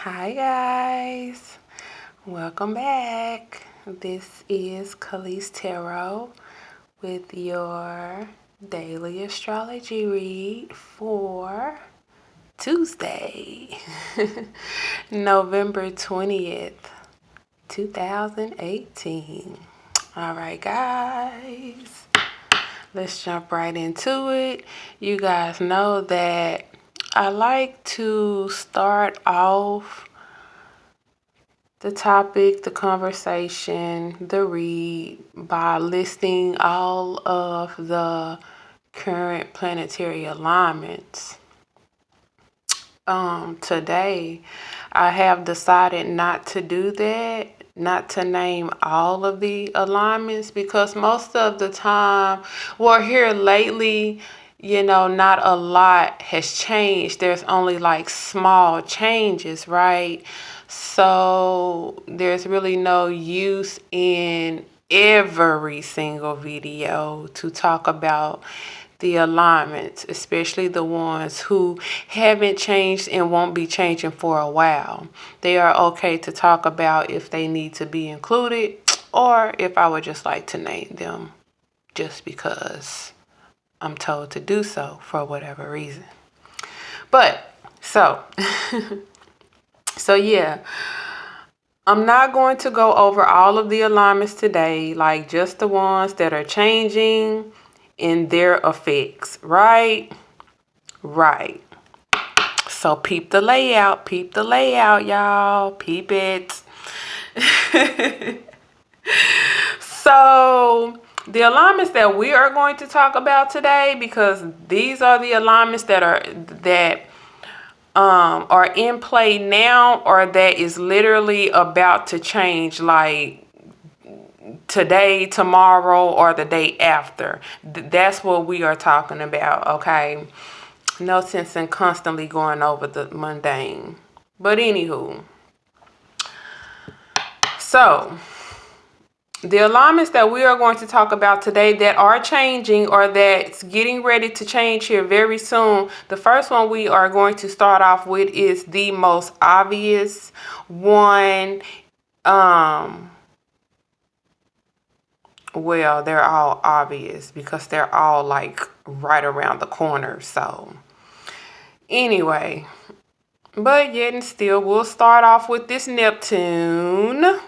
Hi guys, welcome back. This is Khalees Tarot with your Daily Astrology Read for Tuesday, November 20th, 2018. All right guys, let's jump right into it. You guys know that I like to start off the topic, the conversation, the read by listing all of the current planetary alignments. Today, I have decided not to do that, not to name all of the alignments, because most of the time, well, here lately, not a lot has changed. There's only like small changes, right? So there's really no use in every single video to talk about the alignments, especially the ones who haven't changed and won't be changing for a while. They are okay to talk about if they need to be included or if I would just like to name them just because I'm told to do so for whatever reason. But so yeah, I'm not going to go over all of the alignments today, like just the ones that are changing in their effects, right? Right. So peep the layout, y'all. Peep it. So the alignments that we are going to talk about today, because these are the alignments that are in play now, or that is literally about to change, like today, tomorrow, or the day after. That's what we are talking about, okay? No sense in constantly going over the mundane. But anywho, so the alignments that we are going to talk about today that are changing or that's getting ready to change here very soon. The first one we are going to start off with is the most obvious one. Well, they're all obvious because they're all like right around the corner. So anyway, but yet and still, we'll start off with this Neptune,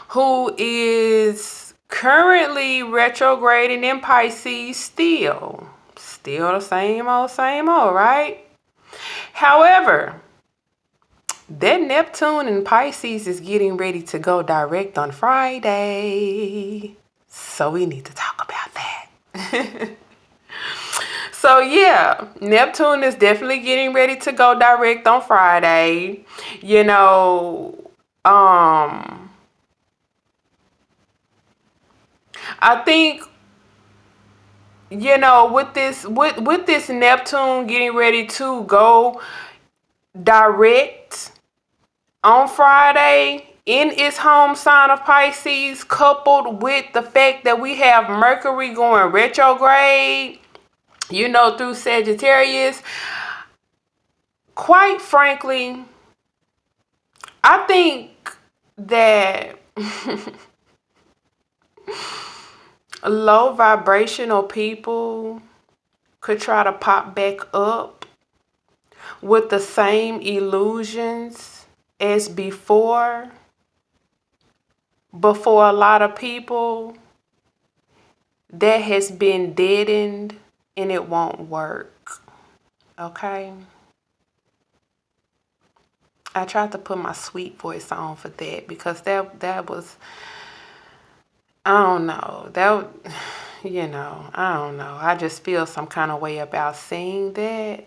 who is currently retrograding in Pisces still. Still the same old, right? However, that Neptune in Pisces is getting ready to go direct on Friday. So we need to talk about that. So yeah, Neptune is definitely getting ready to go direct on Friday. I think with this Neptune getting ready to go direct on Friday in its home sign of Pisces, coupled with the fact that we have Mercury going retrograde, through Sagittarius. Quite frankly, I think that low vibrational people could try to pop back up with the same illusions as before. But for a lot of people, that has been deadened and it won't work. Okay? I tried to put my sweet voice on for that because that was, I don't know. I don't know. I just feel some kind of way about saying that.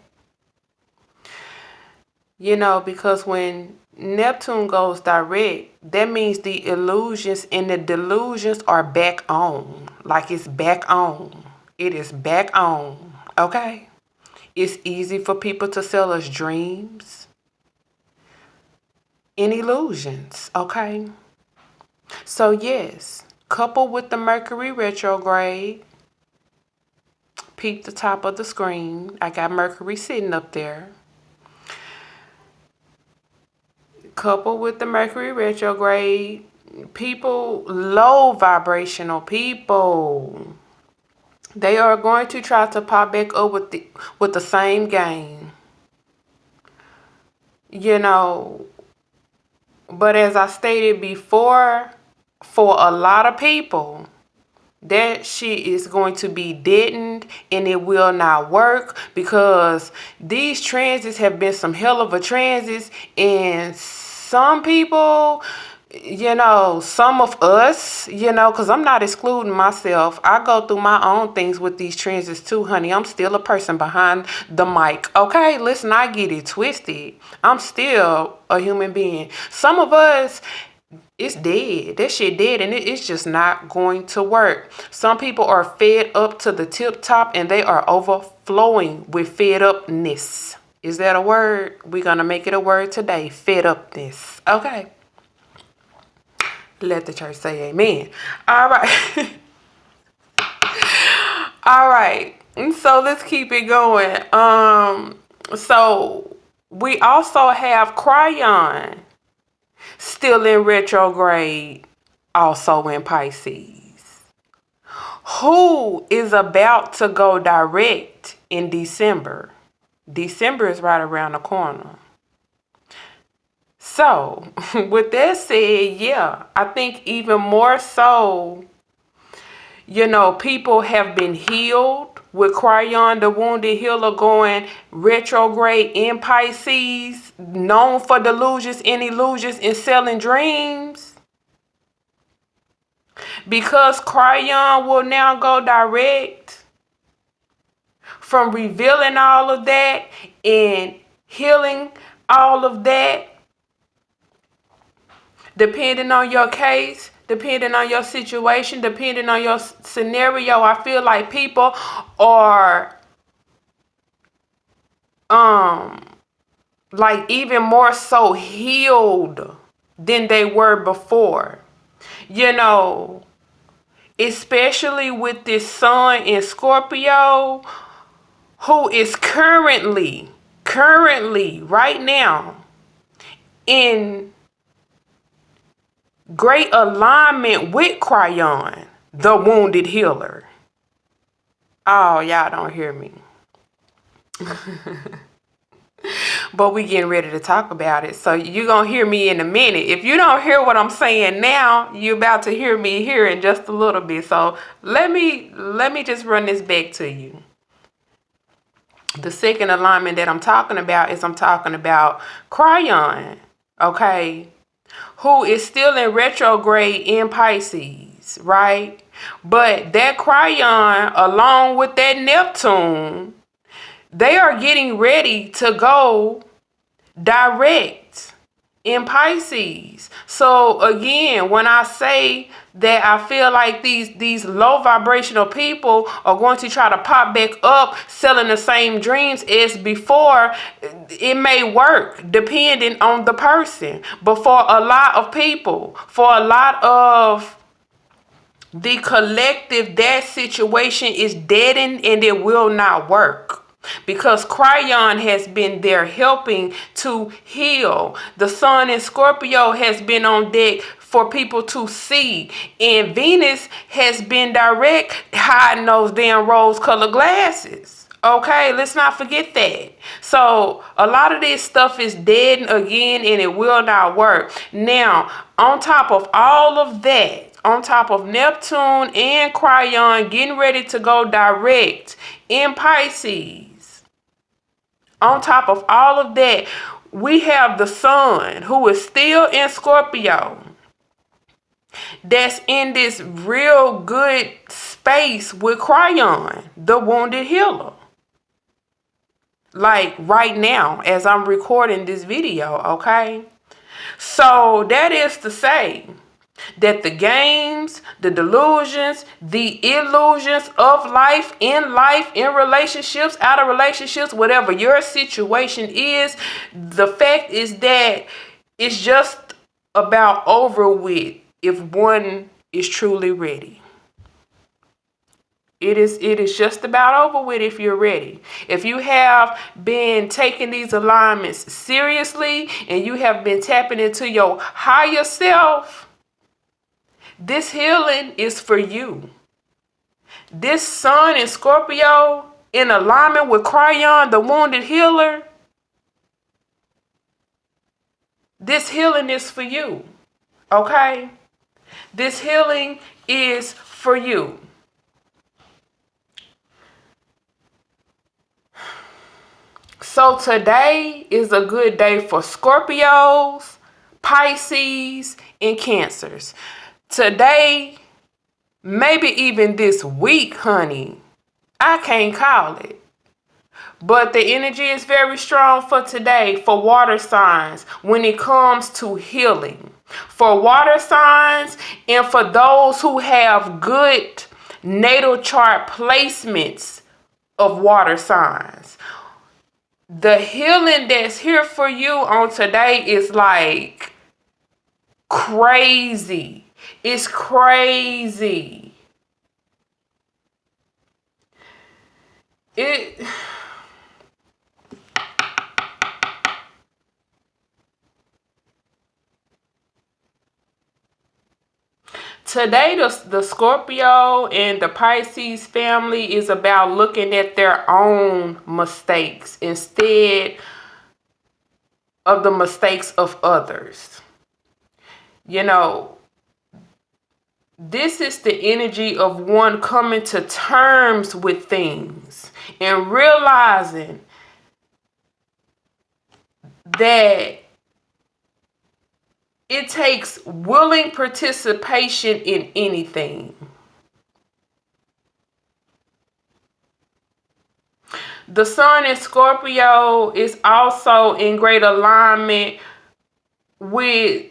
Because when Neptune goes direct, that means the illusions and the delusions are back on. Like it's back on. It is back on. Okay? It's easy for people to sell us dreams and illusions. Okay? So yes, coupled with the Mercury retrograde, peep the top of the screen. I got Mercury sitting up there. coupled with the Mercury retrograde, people, low vibrational people, they are going to try to pop back up with the same game. You know, but as I stated before, for a lot of people, that shit is going to be deadened and it will not work, because these transits have been some hell of a transits, and some people, some of us, because I'm not excluding myself. I go through my own things with these transits too, honey. I'm still a person behind the mic. Okay, listen, I get it twisted. I'm still a human being. Some of us, it's dead. That shit dead, and it's just not going to work. Some people are fed up to the tip top, and they are overflowing with fed upness. Is that a word? We're going to make it a word today. Fed upness. Okay. Let the church say amen. All right. All right. So let's keep it going. So we also have Cryon still in retrograde, also in Pisces, who is about to go direct in December. December is right around the corner. So, with that said, yeah, I think even more so, people have been healed with Cryon, the wounded healer, going retrograde in Pisces, known for delusions and illusions and selling dreams. Because Cryon will now go direct, from revealing all of that and healing all of that, depending on your case, depending on your situation, depending on your scenario, I feel like people are like even more so healed than they were before. Especially with this sun in Scorpio, who is currently right now in great alignment with Cryon, the wounded healer. Oh, y'all don't hear me. But we getting ready to talk about it. So you're going to hear me in a minute. If you don't hear what I'm saying now, you're about to hear me here in just a little bit. So let me just run this back to you. The second alignment that I'm talking about is Cryon, okay, who is still in retrograde in Pisces, right? But that Cryon, along with that Neptune, they are getting ready to go direct in Pisces. So again, when I say that I feel like these low vibrational people are going to try to pop back up selling the same dreams as before, it may work depending on the person. But for a lot of people, for a lot of the collective, that situation is deadened and it will not work. Because Cryon has been there helping to heal. The sun in Scorpio has been on deck for people to see. And Venus has been direct, hiding those damn rose-colored glasses. Okay, let's not forget that. So a lot of this stuff is dead again and it will not work. Now, on top of all of that, on top of Neptune and Cryon getting ready to go direct in Pisces, on top of all of that, we have the sun, who is still in Scorpio, that's in this real good space with Cryon, the wounded healer. Like right now, as I'm recording this video, okay? So that is to say that the games, the delusions, the illusions of life, in relationships, out of relationships, whatever your situation is, the fact is that it's just about over with if one is truly ready. It is just about over with if you're ready. If you have been taking these alignments seriously and you have been tapping into your higher self, this healing is for you. This sun in Scorpio in alignment with Cryon, the wounded healer, this healing is for you. Okay? This healing is for you. So today is a good day for Scorpios, Pisces, and Cancers. Today, maybe even this week, honey, I can't call it. But the energy is very strong for today for water signs when it comes to healing. For water signs and for those who have good natal chart placements of water signs. The healing that's here for you on today is like crazy. It's crazy. Today, the Scorpio and the Pisces family is about looking at their own mistakes instead of the mistakes of others. You know, this is the energy of one coming to terms with things and realizing that it takes willing participation in anything. The sun in Scorpio is also in great alignment with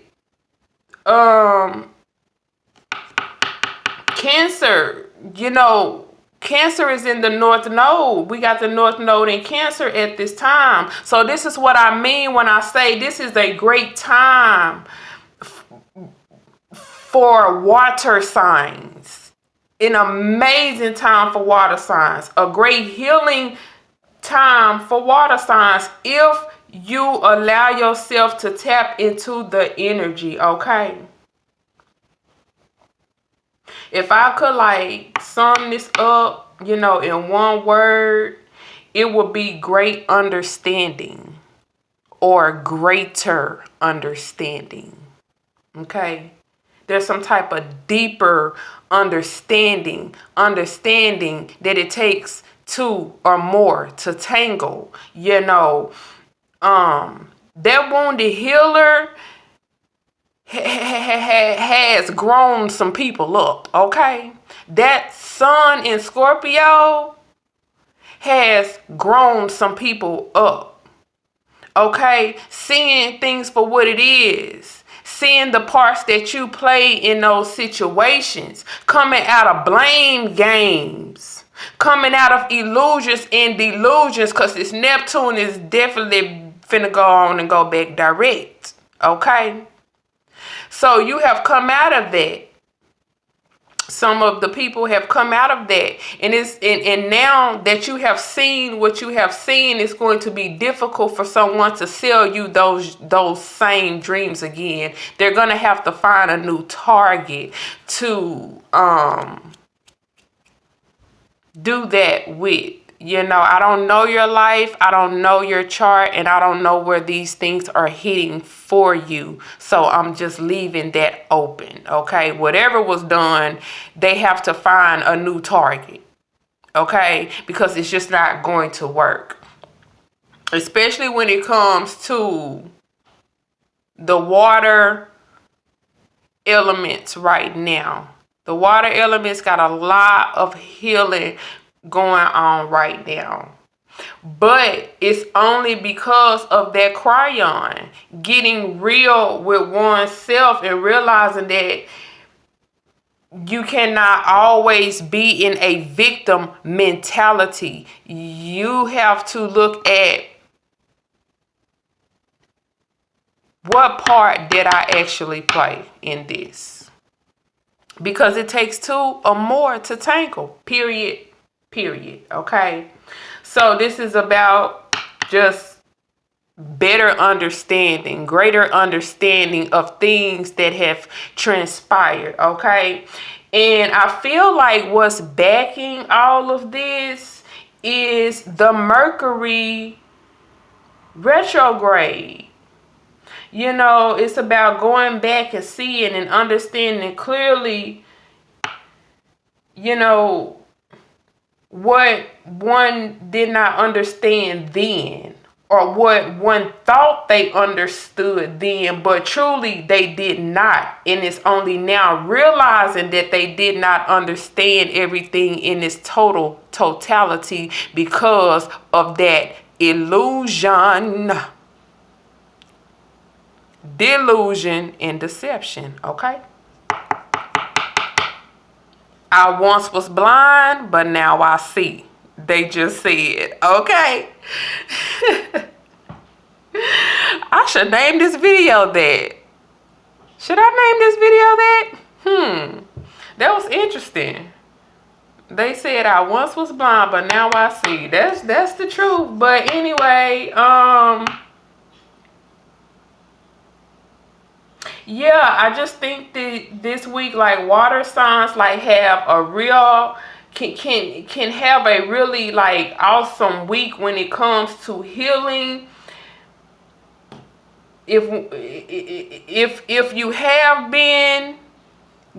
Cancer. You know, Cancer is in the North Node. We got the North Node in Cancer at this time. So this is what I mean when I say this is a great time for water signs. An amazing time for water signs. A great healing time for water signs if you allow yourself to tap into the energy, okay? If I could like sum this up, you know, in one word, it would be great understanding or greater understanding, okay? There's some type of deeper understanding that it takes two or more to tangle, you know. That wounded healer has grown some people up, okay? That sun in Scorpio has grown some people up, okay? Seeing things for what it is. Seeing the parts that you play in those situations. Coming out of blame games. Coming out of illusions and delusions. Because this Neptune is definitely finna go on and go back direct. Okay? So you have come out of that. Some of the people have come out of that, and now that you have seen what you have seen, it's going to be difficult for someone to sell you those same dreams again. They're gonna have to find a new target to do that with. You know, I don't know your life, I don't know your chart, and I don't know where these things are hitting for you. So I'm just leaving that open, okay? Whatever was done, they have to find a new target, okay? Because it's just not going to work. Especially when it comes to the water elements right now. The water elements got a lot of healing going on right now, but it's only because of that Cryon getting real with oneself and realizing that you cannot always be in a victim mentality. You have to look at what part did I actually play in this. because it takes two or more to tangle, period, okay? So this is about just better understanding, greater understanding of things that have transpired, okay? And I feel like what's backing all of this is the Mercury retrograde. You know, it's about going back and seeing and understanding clearly, you know, what one did not understand then, or what one thought they understood then, but truly they did not. And it's only now realizing that they did not understand everything in its totality because of that illusion, delusion, and deception, okay? I once was blind, but now I see. They just said, okay? I should name this video that. Should I name this video that? That was interesting. They said I once was blind, but now I see. That's the truth. But anyway, yeah, I just think that this week, like, water signs like have a real can have a really like awesome week when it comes to healing. If you have been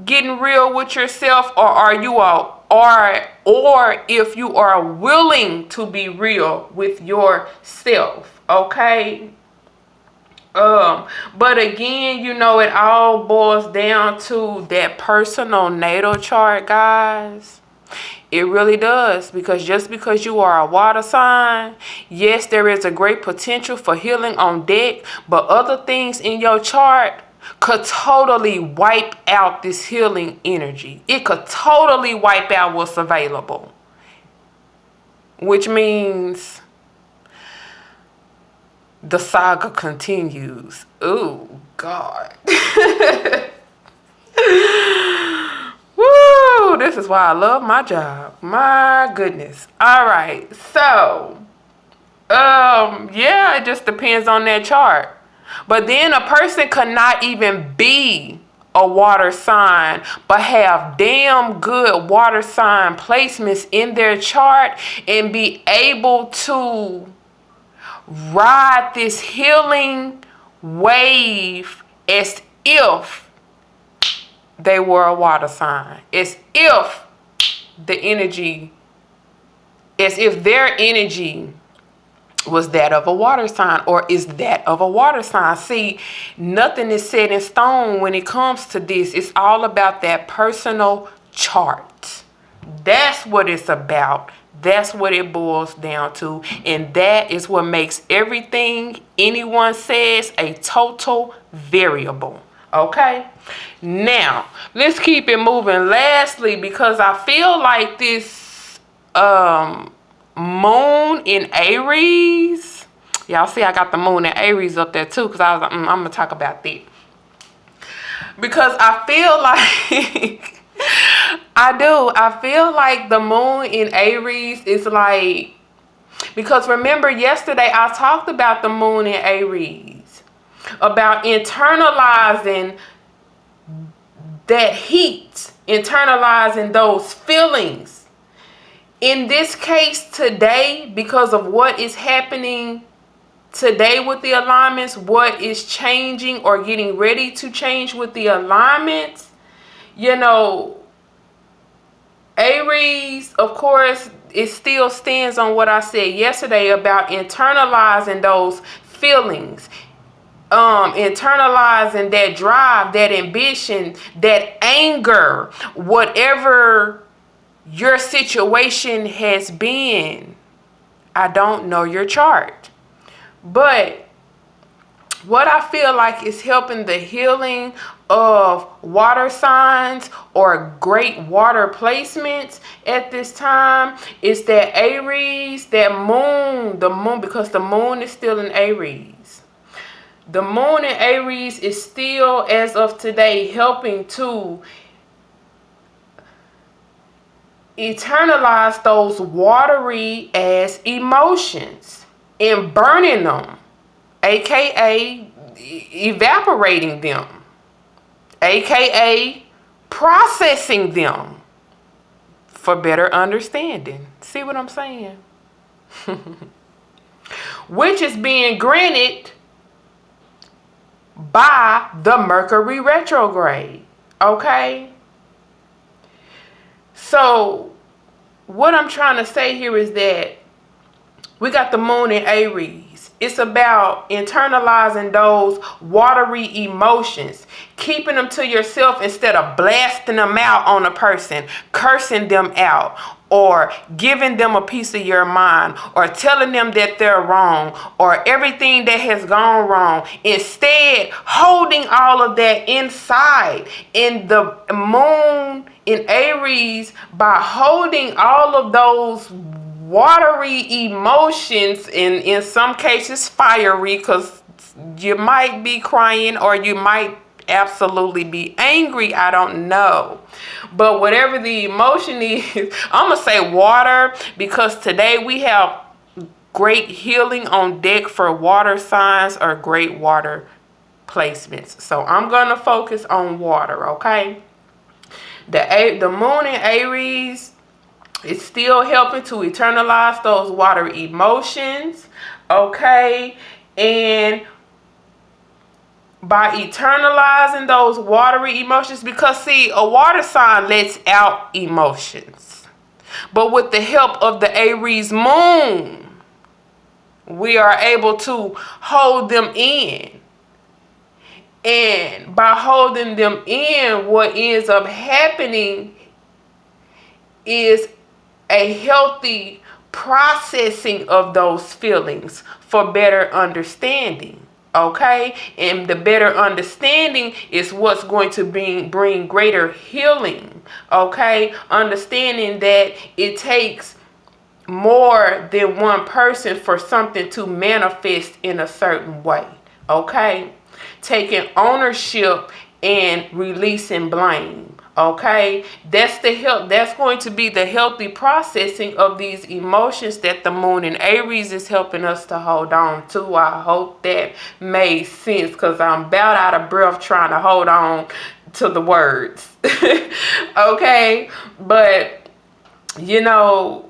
getting real with yourself, or are you all, or if you are willing to be real with yourself, okay? But again, you know, it all boils down to that personal natal chart, guys. It really does, because just because you are a water sign, yes, there is a great potential for healing on deck, but other things in your chart could totally wipe out this healing energy. It could totally wipe out what's available, which means the saga continues. Oh, God. Woo, this is why I love my job. My goodness. All right. So, yeah, it just depends on that chart. But then a person could not even be a water sign, but have damn good water sign placements in their chart and be able to ride this healing wave as if they were a water sign, as if their energy was that of a water sign, or is that of a water sign. See, nothing is set in stone when it comes to this. It's all about that personal chart. That's what it's about. That's what it boils down to. And that is what makes everything anyone says a total variable. Okay? Now, let's keep it moving. Lastly, because I feel like this moon in Aries. Y'all see I got the moon in Aries up there too, because I was like, I'm going to talk about that. Because I feel like... I feel like the moon in Aries is like, because remember yesterday I talked about the moon in Aries, about internalizing that heat, internalizing those feelings. In this case today, because of what is happening today with the alignments, what is changing or getting ready to change with the alignments, you know, Aries, of course, it still stands on what I said yesterday about internalizing those feelings, internalizing that drive, that ambition, that anger, whatever your situation has been. I don't know your chart, but what I feel like is helping the healing of water signs or great water placements at this time is that Aries, that moon, the moon, because the moon is still in Aries. The moon in Aries is still, as of today, helping to eternalize those watery as emotions and burning them, aka evaporating them, aka processing them for better understanding. See what I'm saying? Which is being granted by the Mercury retrograde. Okay? So, what I'm trying to say here is that we got the moon in Aries. It's about internalizing those watery emotions, keeping them to yourself instead of blasting them out on a person, cursing them out, or giving them a piece of your mind, or telling them that they're wrong, or everything that has gone wrong. Instead, holding all of that inside. In the moon in Aries, by holding all of those watery emotions, in some cases fiery, because you might be crying or you might absolutely be angry, I don't know, but whatever the emotion is, I'm gonna say water, because today we have great healing on deck for water signs or great water placements, so I'm gonna focus on water. Okay, the moon in Aries, it's still helping to eternalize those water emotions, okay? And by eternalizing those watery emotions, because see, a water sign lets out emotions. But with the help of the Aries moon, we are able to hold them in. And by holding them in, what ends up happening is a healthy processing of those feelings for better understanding. Okay, and the better understanding is what's going to bring greater healing. Okay, understanding that it takes more than one person for something to manifest in a certain way. Okay, taking ownership and releasing blame. Okay, that's going to be the healthy processing of these emotions that the moon in Aries is helping us to hold on to. I hope that made sense, because I'm about out of breath trying to hold on to the words. Okay, but you know,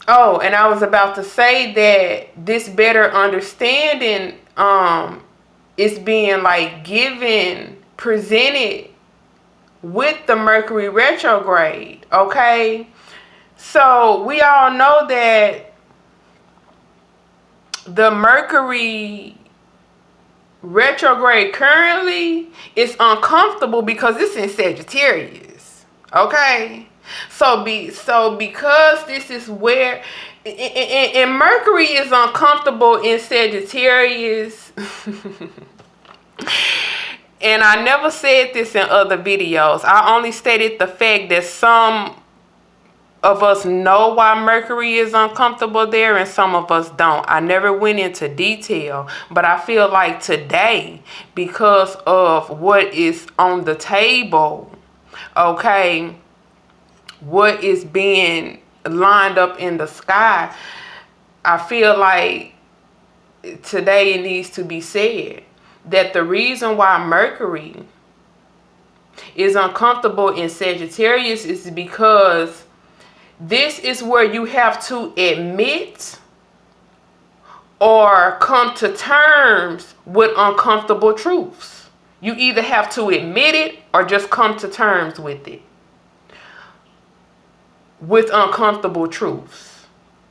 oh, and I was about to say that this better understanding is being like presented with the Mercury retrograde. Okay, so we all know that the Mercury retrograde currently is uncomfortable because it's in Sagittarius. Okay, so because this is where and Mercury is uncomfortable in Sagittarius. And I never said this in other videos. I only stated the fact that some of us know why Mercury is uncomfortable there and some of us don't. I never went into detail, but I feel like today, because of what is on the table, okay, what is being lined up in the sky, I feel like today it needs to be said that the reason why Mercury is uncomfortable in Sagittarius is because this is where you have to admit or come to terms with uncomfortable truths. You either have to admit it or just come to terms with it, with uncomfortable truths.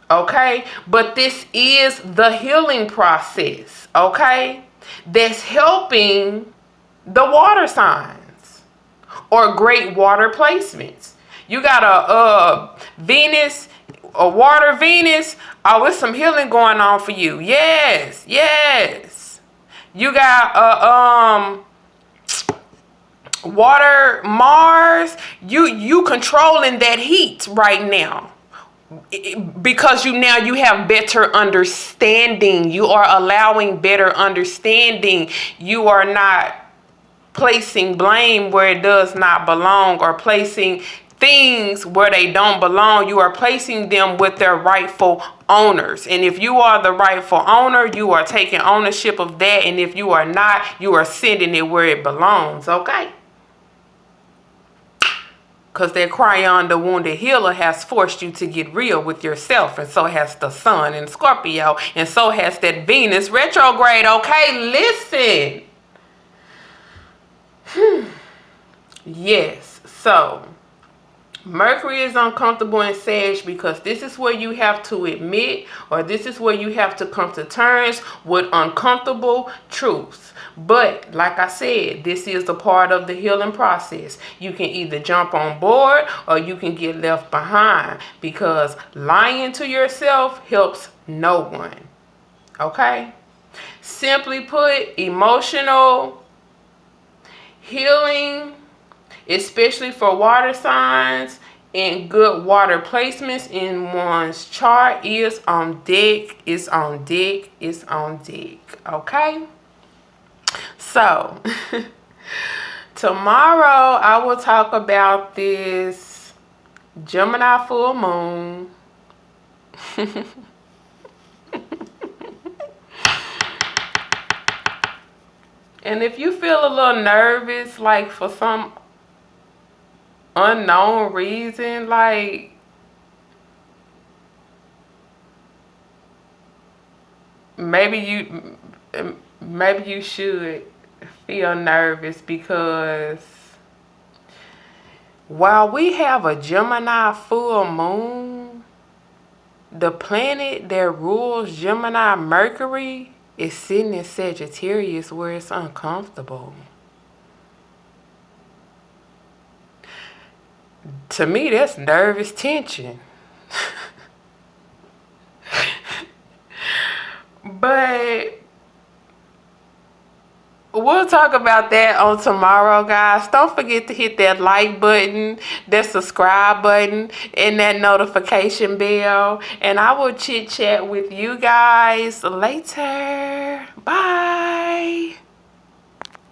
Okay, but this is the healing process, okay, that's helping the water signs or great water placements. You got a Venus, a water Venus. Oh, it's some healing going on for you. Yes, yes. You got a water Mars. You controlling that heat right now, because you have better understanding. You are allowing better understanding. You are not placing blame where it does not belong, or placing things where they don't belong. You are placing them with their rightful owners. And if you are the rightful owner, you are taking ownership of that. And if you are not, you are sending it where it belongs, okay? Because that Cryon, the wounded healer, has forced you to get real with yourself. And so has the sun in Scorpio. And so has that Venus retrograde, okay? Listen. Yes, so Mercury is uncomfortable in Sag because this is where you have to admit, or this is where you have to come to terms with uncomfortable truths. But like I said, this is a part of the healing process. You can either jump on board or you can get left behind, because lying to yourself helps no one. Okay? Simply put, emotional healing, especially for water signs, and good water placements in one's chart, is on deck. It's on deck. It's on deck. Okay? So, tomorrow I will talk about this Gemini full moon. And if you feel a little nervous, like for some unknown reason, like maybe you should feel nervous, because while we have a Gemini full moon, the planet that rules Gemini, Mercury, is sitting in Sagittarius, where it's uncomfortable. To me, that's nervous tension. But we'll talk about that on tomorrow, guys. Don't forget to hit that like button, that subscribe button, and that notification bell. And I will chit chat with you guys later. Bye.